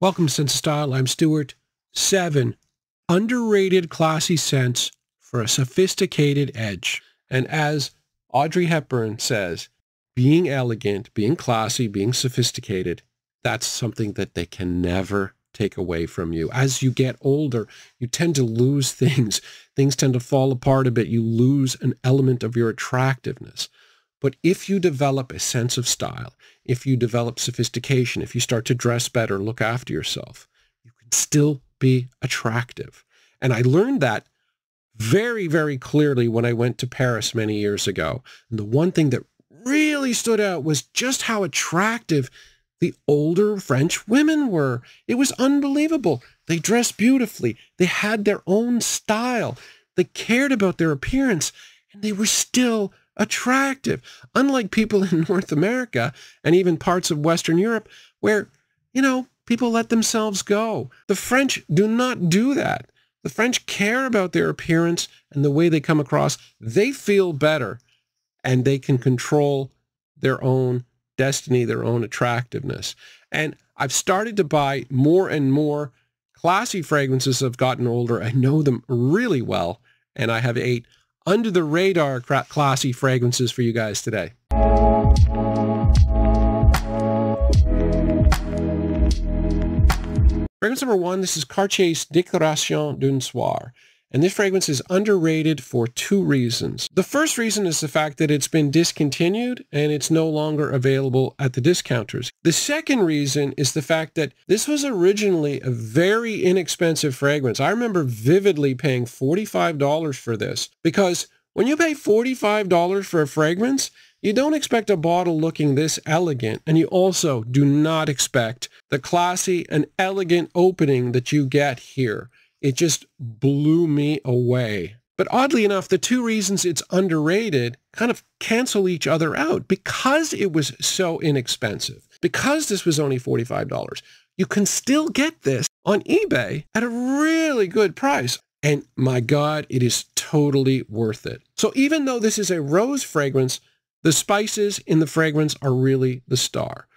Welcome to Sense of Style. I'm Stuart. 7 underrated classy scents for a sophisticated edge. And as Audrey Hepburn says, being elegant, being classy, being sophisticated, that's something that they can never take away from you. As you get older, you tend to lose things. Things tend to fall apart a bit. You lose an element of your attractiveness. But if you develop a sense of style, if you develop sophistication, if you start to dress better, look after yourself, you can still be attractive. And I learned that very, very clearly when I went to Paris many years ago. And the one thing that really stood out was just how attractive the older French women were. It was unbelievable. They dressed beautifully. They had their own style. They cared about their appearance, and they were still attractive. Unlike people in North America and even parts of Western Europe where, people let themselves go. The French do not do that. The French care about their appearance and the way they come across. They feel better and they can control their own destiny, their own attractiveness. And I've started to buy more and more classy fragrances as I've gotten older. I know them really well, and I have 8 under-the-radar classy fragrances for you guys today. Fragrance number 1, this is Cartier's Décoration d'un Soir. And this fragrance is underrated for 2 reasons. The first reason is the fact that it's been discontinued and it's no longer available at the discounters. The second reason is the fact that this was originally a very inexpensive fragrance. I remember vividly paying $45 for this because when you pay $45 for a fragrance, you don't expect a bottle looking this elegant, and you also do not expect the classy and elegant opening that you get here. It just blew me away. But oddly enough, the 2 reasons it's underrated kind of cancel each other out because it was so inexpensive. Because this was only $45, you can still get this on eBay at a really good price. And my God, it is totally worth it. So even though this is a rose fragrance, the spices in the fragrance are really the star.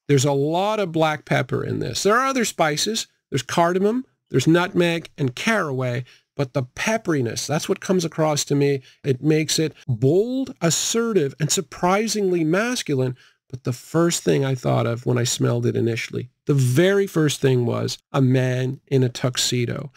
There's a lot of black pepper in this. There are other spices. There's cardamom, there's nutmeg and caraway, but the pepperiness, that's what comes across to me. It makes it bold, assertive, and surprisingly masculine. But the first thing I thought of when I smelled it initially, the very first thing was a man in a tuxedo.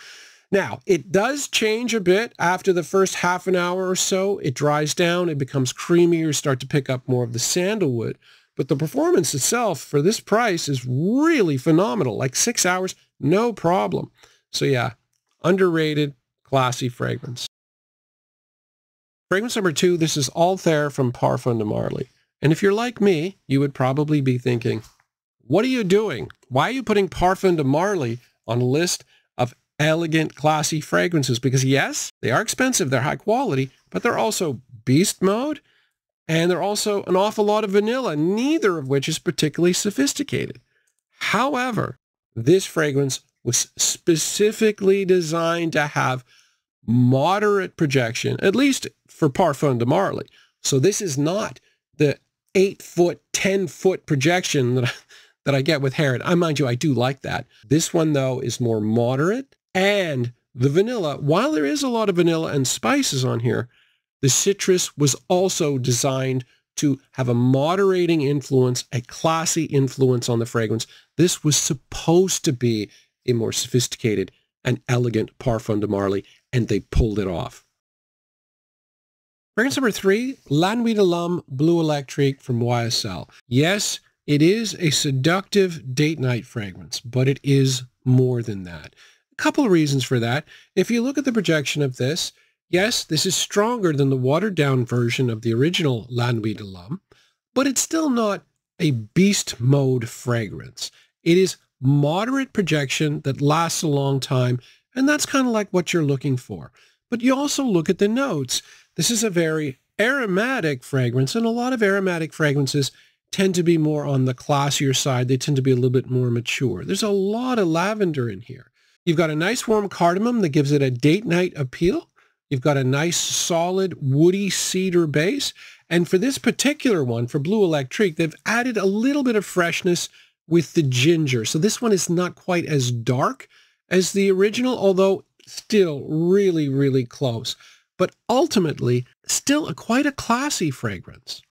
Now, it does change a bit after the first half an hour or so. It dries down, it becomes creamier, start to pick up more of the sandalwood. But the performance itself for this price is really phenomenal. Like 6 hours, no problem. So yeah, underrated, classy fragrance. Fragrance number 2, this is Altair from Parfum de Marly. And if you're like me, you would probably be thinking, what are you doing? Why are you putting Parfum de Marly on a list of elegant, classy fragrances? Because yes, they are expensive, they're high quality, but they're also beast mode, and they're also an awful lot of vanilla, neither of which is particularly sophisticated. However, this fragrance was specifically designed to have moderate projection, at least for Parfum de Marly. So this is not the 8-foot, 10-foot projection that I get with Harrod. Mind you, I do like that. This one, though, is more moderate. And the vanilla, while there is a lot of vanilla and spices on here, the citrus was also designed to have a moderating influence, a classy influence on the fragrance. This was supposed to be a more sophisticated and elegant Parfum de Marly, and they pulled it off. Fragrance number 3, La Nuit de l'Homme Bleu Electrique from YSL. Yes, it is a seductive date night fragrance, but it is more than that. A couple of reasons for that. If you look at the projection of this, yes, this is stronger than the watered-down version of the original La Nuit de l'Homme, but it's still not a beast mode fragrance. It is moderate projection that lasts a long time, and that's kind of like what you're looking for. But you also look at the notes. This is a very aromatic fragrance, and a lot of aromatic fragrances tend to be more on the classier side. They tend to be a little bit more mature. There's a lot of lavender in here. You've got a nice warm cardamom that gives it a date night appeal. You've got a nice solid woody cedar base. And for this particular one, for Bleu Electrique, they've added a little bit of freshness with the ginger. So this one is not quite as dark as the original, although still really, really close. But ultimately, still quite a classy fragrance.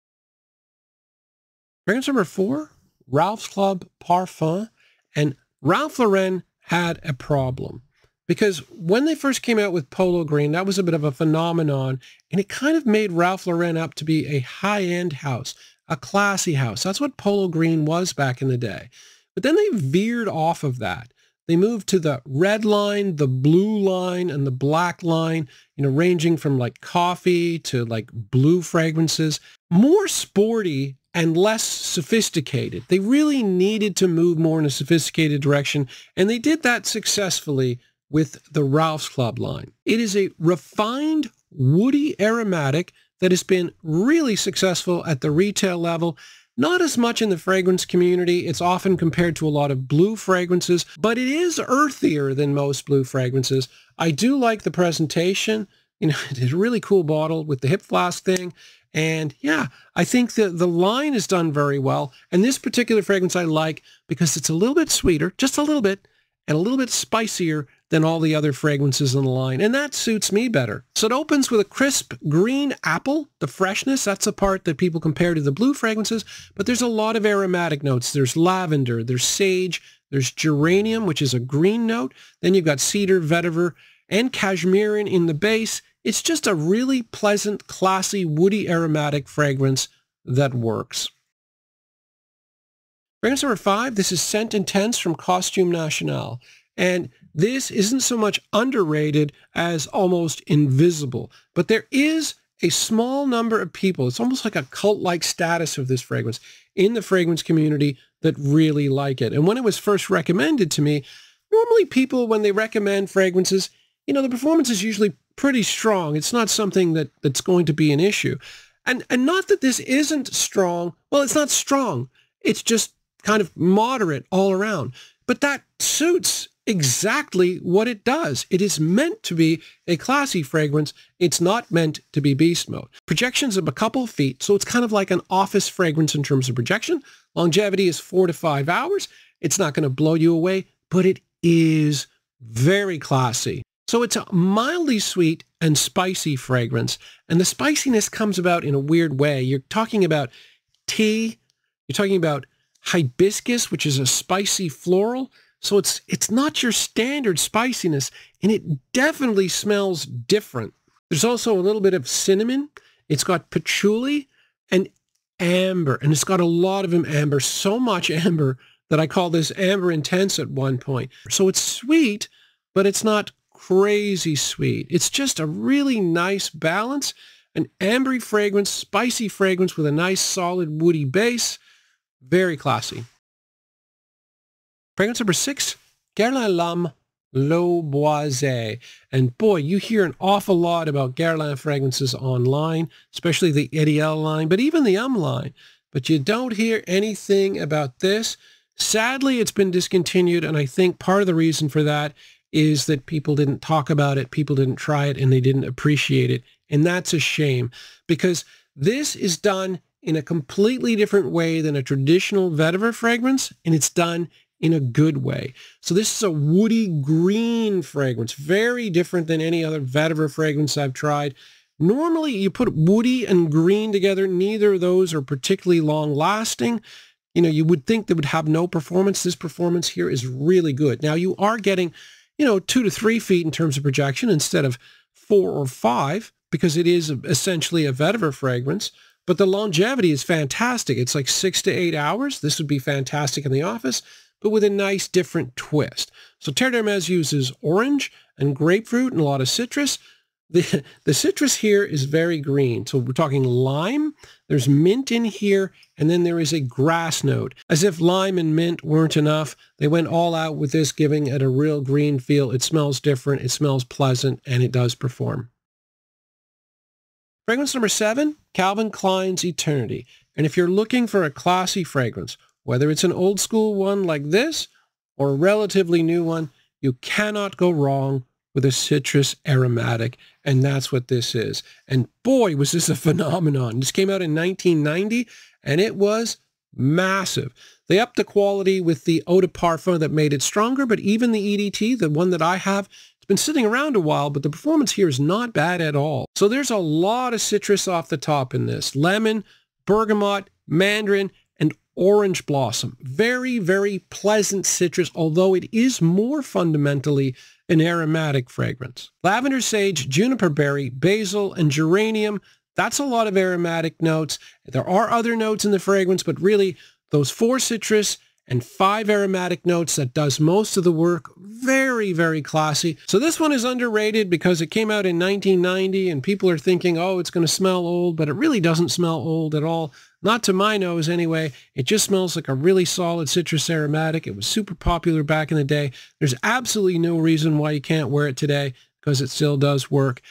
Fragrance number 4, Ralph's Club Parfum. And Ralph Lauren had a problem because when they first came out with Polo Green, that was a bit of a phenomenon, and it kind of made Ralph Lauren up to be a high-end house, a classy house. That's what Polo Green was back in the day. But then they veered off of that. They moved to the red line, the blue line, and the black line, ranging from like coffee to like blue fragrances, more sporty and less sophisticated. They really needed to move more in a sophisticated direction, and they did that successfully with the Ralph's Club line. It is a refined, woody aromatic that has been really successful at the retail level. Not as much in the fragrance community. It's often compared to a lot of blue fragrances, but it is earthier than most blue fragrances. I do like the presentation. It's a really cool bottle with the hip flask thing. And yeah, I think that the line is done very well. And this particular fragrance I like because it's a little bit sweeter, just a little bit, and a little bit spicier than all the other fragrances in the line. And that suits me better. So it opens with a crisp green apple, the freshness. That's the part that people compare to the blue fragrances. But there's a lot of aromatic notes. There's lavender, there's sage, there's geranium, which is a green note. Then you've got cedar, vetiver, and cashmere in the base. It's just a really pleasant, classy, woody aromatic fragrance that works. Fragrance number 5, this is Scent Intense from Costume National. And this isn't so much underrated as almost invisible. But there is a small number of people, it's almost like a cult-like status of this fragrance in the fragrance community that really like it. And when it was first recommended to me, normally people, when they recommend fragrances, the performance is usually pretty strong. It's not something that's going to be an issue. And not that this isn't strong. Well, it's not strong. It's just kind of moderate all around. But that suits exactly what it does. It is meant to be a classy fragrance. It's not meant to be beast mode. Projections of a couple feet, so it's kind of like an office fragrance in terms of projection. Longevity is 4 to 5 hours. It's not going to blow you away, but it is very classy. So it's a mildly sweet and spicy fragrance, and the spiciness comes about in a weird way. You're talking about tea, you're talking about hibiscus, which is a spicy floral. So it's not your standard spiciness, and it definitely smells different. There's also a little bit of cinnamon. It's got patchouli and amber, and it's got a lot of amber, so much amber that I call this Amber Intense at one point. So it's sweet, but it's not crazy sweet. It's just a really nice balance, an ambery fragrance, spicy fragrance with a nice solid woody base. Very classy. Fragrance number 6, Guerlain L'Homme L'Eau Boisée. And boy, you hear an awful lot about Guerlain fragrances online, especially the Ideal line, but even the line. But you don't hear anything about this. Sadly, it's been discontinued, and I think part of the reason for that is that people didn't talk about it, people didn't try it, and they didn't appreciate it. And that's a shame, because this is done in a completely different way than a traditional vetiver fragrance, and it's done in a good way. So this is a woody green fragrance, very different than any other vetiver fragrance I've tried. Normally, you put woody and green together. Neither of those are particularly long-lasting. You would think they would have no performance. This performance here is really good. Now, you are getting 2 to 3 feet in terms of projection instead of 4 or 5, because it is essentially a vetiver fragrance. But the longevity is fantastic. It's like 6 to 8 hours. This would be fantastic in the office, but with a nice different twist. So Terre d'Hermès uses orange and grapefruit and a lot of citrus. The citrus here is very green. So we're talking lime. There's mint in here, and then there is a grass note. As if lime and mint weren't enough, they went all out with this, giving it a real green feel. It smells different, it smells pleasant, and it does perform. Fragrance number 7, Calvin Klein's Eternity. And if you're looking for a classy fragrance, whether it's an old school one like this or a relatively new one, you cannot go wrong with a citrus aromatic, and that's what this is. And boy, was this a phenomenon. This came out in 1990, and it was massive. They upped the quality with the Eau de Parfum that made it stronger, but even the EDT, the one that I have, it's been sitting around a while, but the performance here is not bad at all. So there's a lot of citrus off the top in this. Lemon, bergamot, mandarin, and orange blossom. Very, very pleasant citrus, although it is more fundamentally an aromatic fragrance. Lavender, sage, juniper berry, basil, and geranium. That's a lot of aromatic notes. There are other notes in the fragrance, but really those 4 citrus and 5 aromatic notes that does most of the work. Very, very classy. So this one is underrated because it came out in 1990 and people are thinking, oh, it's going to smell old, but it really doesn't smell old at all. Not to my nose anyway. It just smells like a really solid citrus aromatic. It was super popular back in the day. There's absolutely no reason why you can't wear it today because it still does work.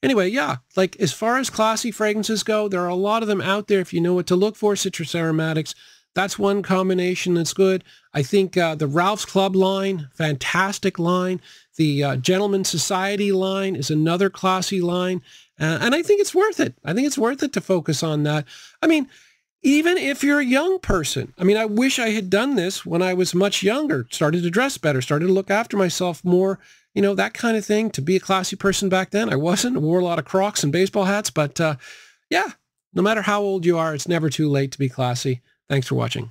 Anyway, yeah, like as far as classy fragrances go, there are a lot of them out there if you know what to look for, citrus aromatics. That's one combination that's good. I think the Ralph's Club line, fantastic line. The Gentleman's Society line is another classy line. And I think it's worth it. I think it's worth it to focus on that. I mean, even if you're a young person, I mean, I wish I had done this when I was much younger, started to dress better, started to look after myself more, you know, that kind of thing, to be a classy person back then. I wasn't. I wore a lot of Crocs and baseball hats, but yeah, no matter how old you are, it's never too late to be classy. Thanks for watching.